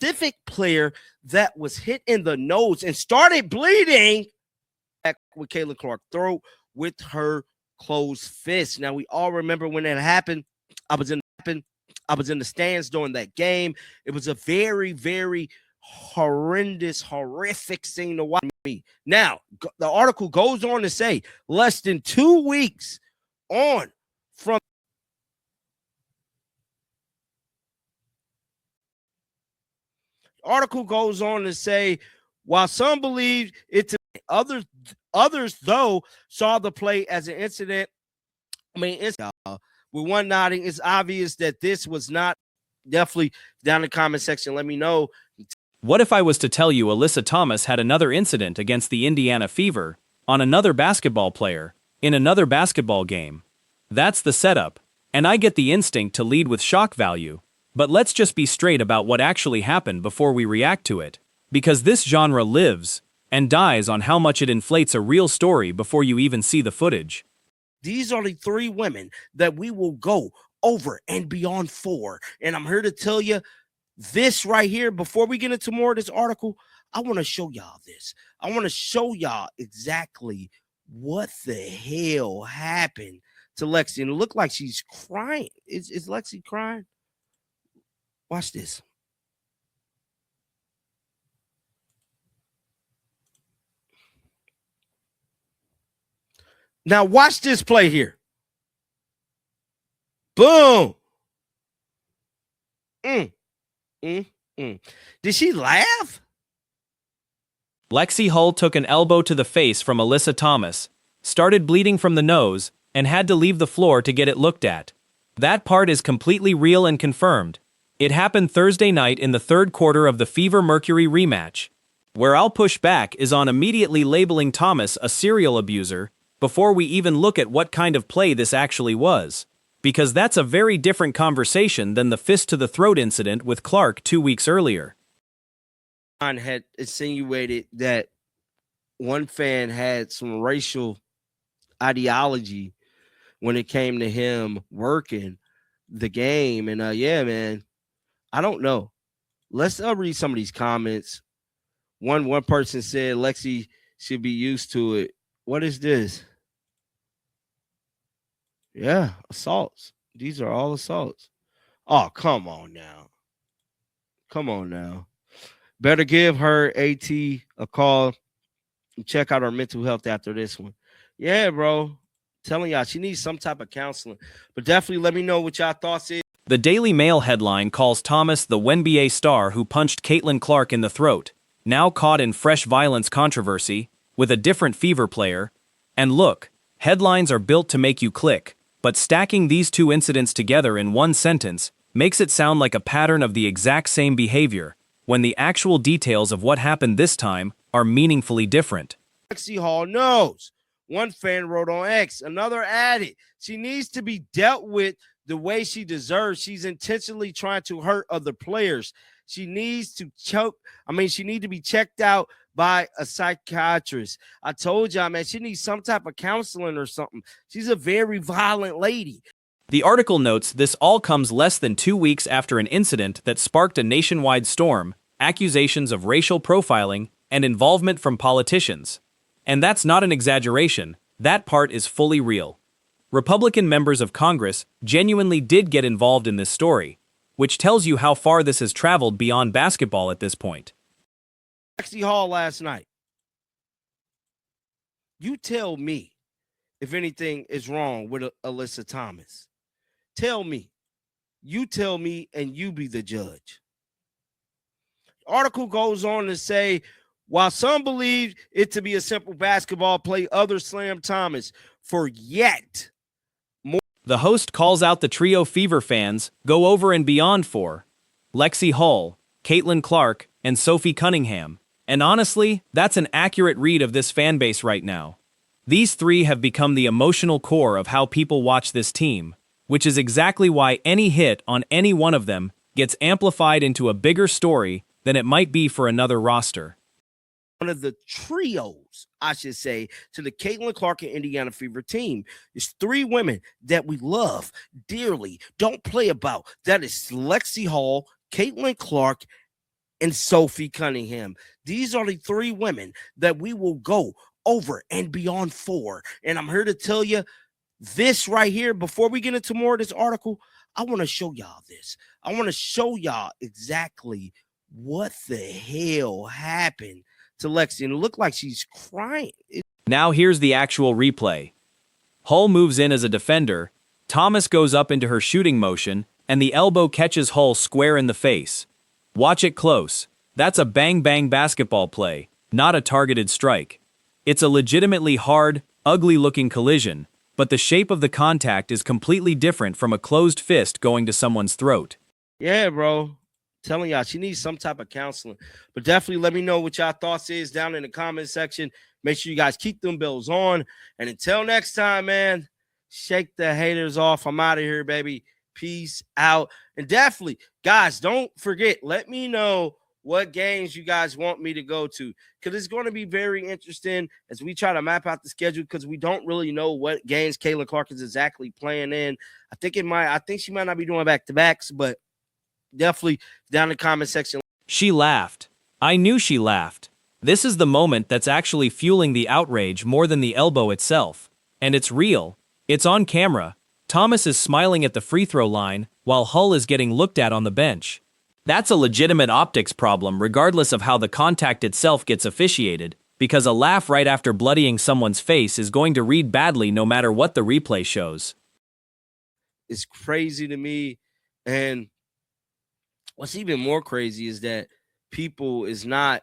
specific player that was hit in the nose and started bleeding back with Caitlin Clark's throat with her closed fist. Now, we all remember when that happened. I was in the stands during that game. It was a very, very horrendous, horrific scene to watch me. Now, the article goes on to say less than 2 weeks on from article goes on to say, while some believe it to others though saw the play as an incident. I mean, it's with one nodding, it's obvious that this was not. Definitely down in the comment section, let me know. What if I was to tell you Alyssa Thomas had another incident against the Indiana Fever on another basketball player in another basketball game? That's the setup, and I get the instinct to lead with shock value. But let's just be straight about what actually happened before we react to it, because this genre lives and dies on how much it inflates a real story before you even see the footage. These are the 3 women that we will go over and beyond for, and I'm here to tell you this right here. Before we get into more of this article, I want to show y'all this. I want to show y'all exactly what the hell happened to Lexie, and it looked like she's crying. Is Lexie crying? Watch this. Now watch this play here. Boom. Did she laugh? Lexie Hull took an elbow to the face from Alyssa Thomas, started bleeding from the nose, and had to leave the floor to get it looked at. That part is completely real and confirmed. It happened Thursday night in the 3rd quarter of the Fever Mercury rematch. Where I'll push back is on immediately labeling Thomas a serial abuser before we even look at what kind of play this actually was. Because that's a very different conversation than the fist-to-the-throat incident with Clark 2 weeks earlier. Had insinuated that one fan had some racial ideology when it came to him working the game. And yeah, man, I don't know. Let's read some of these comments. One person said Lexie should be used to it. What is this? Yeah, assaults. These are all assaults. Oh, come on now. Come on now. Better give her AT a call and check out her mental health after this one. Yeah, bro. Telling y'all, she needs some type of counseling. But definitely let me know what y'all thoughts is. The Daily Mail headline calls Thomas the WNBA star who punched Caitlin Clark in the throat, now caught in fresh violence controversy with a different Fever player. And look, headlines are built to make you click, but stacking these 2 incidents together in one sentence makes it sound like a pattern of the exact same behavior, when the actual details of what happened this time are meaningfully different. Lexie Hall knows. One fan wrote on X, another added, she needs to be dealt with the way she deserves. She's intentionally trying to hurt other players. She needs to she needs to be checked out by a psychiatrist. I told y'all, man, she needs some type of counseling or something. She's a very violent lady. The article notes this all comes less than 2 weeks after an incident that sparked a nationwide storm, accusations of racial profiling, and involvement from politicians. And that's not an exaggeration, that part is fully real. Republican members of Congress genuinely did get involved in this story, which tells you how far this has traveled beyond basketball at this point. Lexie Hall last night. You tell me if anything is wrong with Alyssa Thomas. Tell me. You tell me, and you be the judge. The article goes on to say, while some believe it to be a simple basketball play, others slam Thomas for yet more. The host calls out the trio Fever fans go over and beyond for Lexie Hull, Caitlin Clark, and Sophie Cunningham. And honestly, that's an accurate read of this fan base right now. These 3 have become the emotional core of how people watch this team, which is exactly why any hit on any one of them gets amplified into a bigger story than it might be for another roster. One of the trios, I should say, to the Caitlin Clark and Indiana Fever team. There's 3 women that we love dearly, don't play about. That is Lexie Hall, Caitlin Clark, and Sophie Cunningham. These are the three women that we will go over and beyond for. And I'm here to tell you this right here. Before we get into more of this article, I want to show y'all this. I want to show y'all exactly what the hell happened to Lexie. And it looked like she's crying. Now here's the actual replay. Hull moves in as a defender, Thomas goes up into her shooting motion, and the elbow catches Hull square in the face. Watch it close. That's a bang-bang basketball play, not a targeted strike. It's a legitimately hard, ugly-looking collision, but the shape of the contact is completely different from a closed fist going to someone's throat. Yeah, bro. Telling y'all, she needs some type of counseling. But definitely let me know what y'all thoughts is down in the comment section. Make sure you guys keep them bells on. And until next time, man, shake the haters off. I'm out of here, baby. Peace out. And definitely, guys, don't forget, let me know what games you guys want me to go to, because it's going to be very interesting as we try to map out the schedule, because we don't really know what games Caitlin Clark is exactly playing in. I think she might not be doing back-to-backs, but definitely down in the comment section. She laughed. I knew she laughed. This is the moment that's actually fueling the outrage more than the elbow itself. And it's real. It's on camera. Thomas is smiling at the free throw line, while Hull is getting looked at on the bench. That's a legitimate optics problem regardless of how the contact itself gets officiated, because a laugh right after bloodying someone's face is going to read badly no matter what the replay shows. It's crazy to me. And what's even more crazy is that people is not,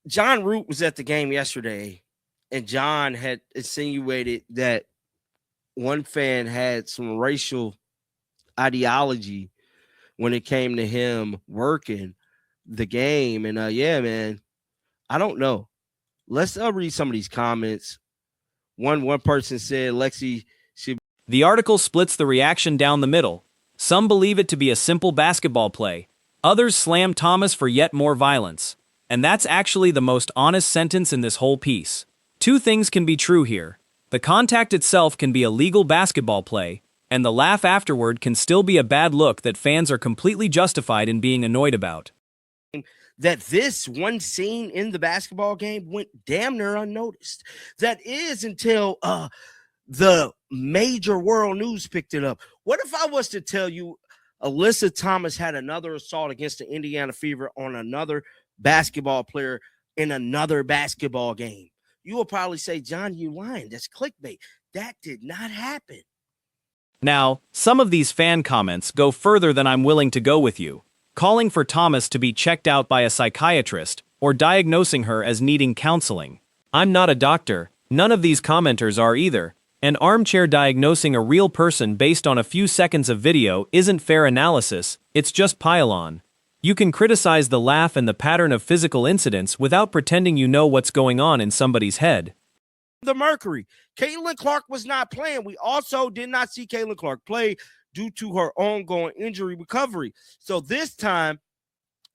John Root was at the game yesterday, and John had insinuated that one fan had some racial ideology when it came to him working the game. And yeah, man, I don't know. Let's read some of these comments. One person said Lexie should. The article splits the reaction down the middle. Some believe it to be a simple basketball play. Others slam Thomas for yet more violence. And that's actually the most honest sentence in this whole piece. Two things can be true here. The contact itself can be a legal basketball play, and the laugh afterward can still be a bad look that fans are completely justified in being annoyed about. That this one scene in the basketball game went damn near unnoticed. That is until the major world news picked it up. What if I was to tell you Alyssa Thomas had another assault against the Indiana Fever on another basketball player in another basketball game? You will probably say, John, you lying. That's clickbait. That did not happen. Now, some of these fan comments go further than I'm willing to go with you, calling for Thomas to be checked out by a psychiatrist or diagnosing her as needing counseling. I'm not a doctor. None of these commenters are either. And armchair diagnosing a real person based on a few seconds of video isn't fair analysis, it's just pile-on. You can criticize the laugh and the pattern of physical incidents without pretending you know what's going on in somebody's head. The Mercury. Caitlin Clark was not playing. We also did not see Caitlin Clark play due to her ongoing injury recovery. So this time,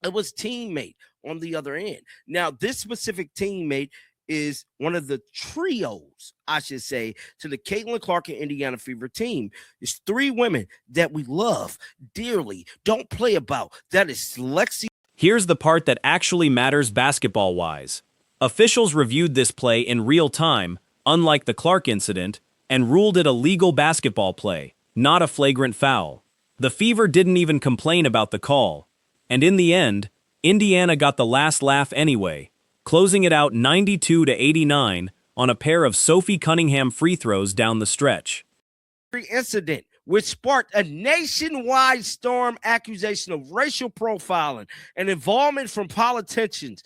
it was teammate on the other end. Now, this specific teammate is one of the trios, I should say, to the Caitlin Clark and Indiana Fever team. It's three women that we love dearly, don't play about. That is Lexie. Here's the part that actually matters basketball-wise. Officials reviewed this play in real time, unlike the Clark incident, and ruled it a legal basketball play, not a flagrant foul. The Fever didn't even complain about the call. And in the end, Indiana got the last laugh anyway, closing it out 92-89 on a pair of Sophie Cunningham free throws down the stretch. Incident which sparked a nationwide storm accusation of racial profiling and involvement from politicians.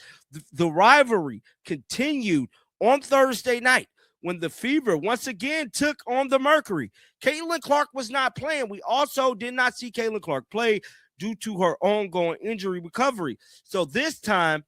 The rivalry continued on Thursday night when the Fever once again took on the Mercury. Caitlin Clark was not playing. We also did not see Caitlin Clark play due to her ongoing injury recovery. So this time,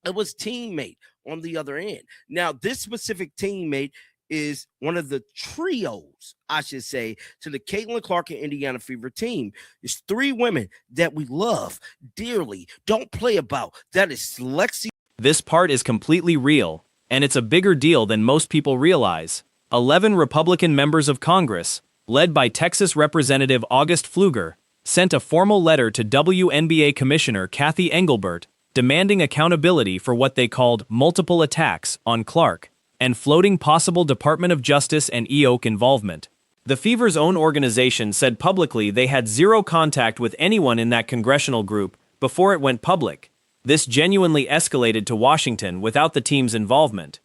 it was teammate on the other end. Now, this specific teammate is one of the trios, I should say, to the Caitlin Clark and Indiana Fever team. It's three women that we love dearly, don't play about. That is Lexie. This part is completely real, and it's a bigger deal than most people realize. 11 Republican members of Congress, led by Texas Representative August Pfluger, sent a formal letter to WNBA Commissioner Kathy Engelbert demanding accountability for what they called multiple attacks on Clark and floating possible Department of Justice and EOC involvement. The Fever's own organization said publicly they had zero contact with anyone in that congressional group before it went public. This genuinely escalated to Washington without the team's involvement.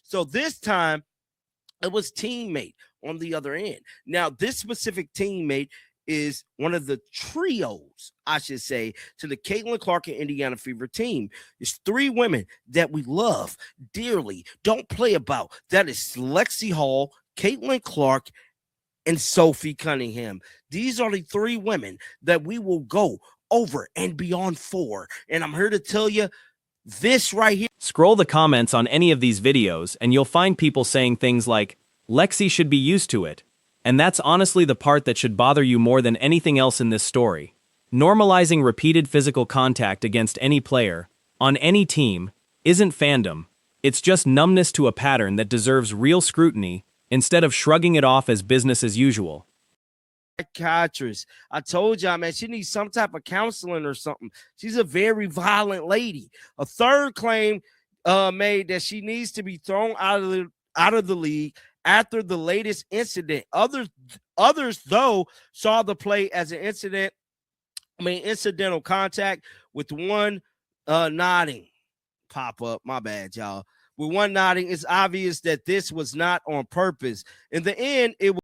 So this time, it was teammate on the other end. Now, this specific teammate is one of the trios, I should say, to the Caitlin Clark and Indiana Fever team. It's three women that we love dearly, don't play about. That is Lexie Hall, Caitlin Clark, and Sophie Cunningham. These are the three women that we will go over and beyond for. And I'm here to tell you this right here. Scroll the comments on any of these videos and you'll find people saying things like, Lexie should be used to it. And that's honestly the part that should bother you more than anything else in this story. Normalizing repeated physical contact against any player, on any team, isn't fandom. It's just numbness to a pattern that deserves real scrutiny instead of shrugging it off as business as usual. Psychiatrist. I told y'all, man, she needs some type of counseling or something. She's a very violent lady. A third claim made that she needs to be thrown out of the league after the latest incident. Others though saw the play as an incidental contact with one nodding. Pop up, my bad, y'all. With one nodding, it's obvious that this was not on purpose. In the end, it was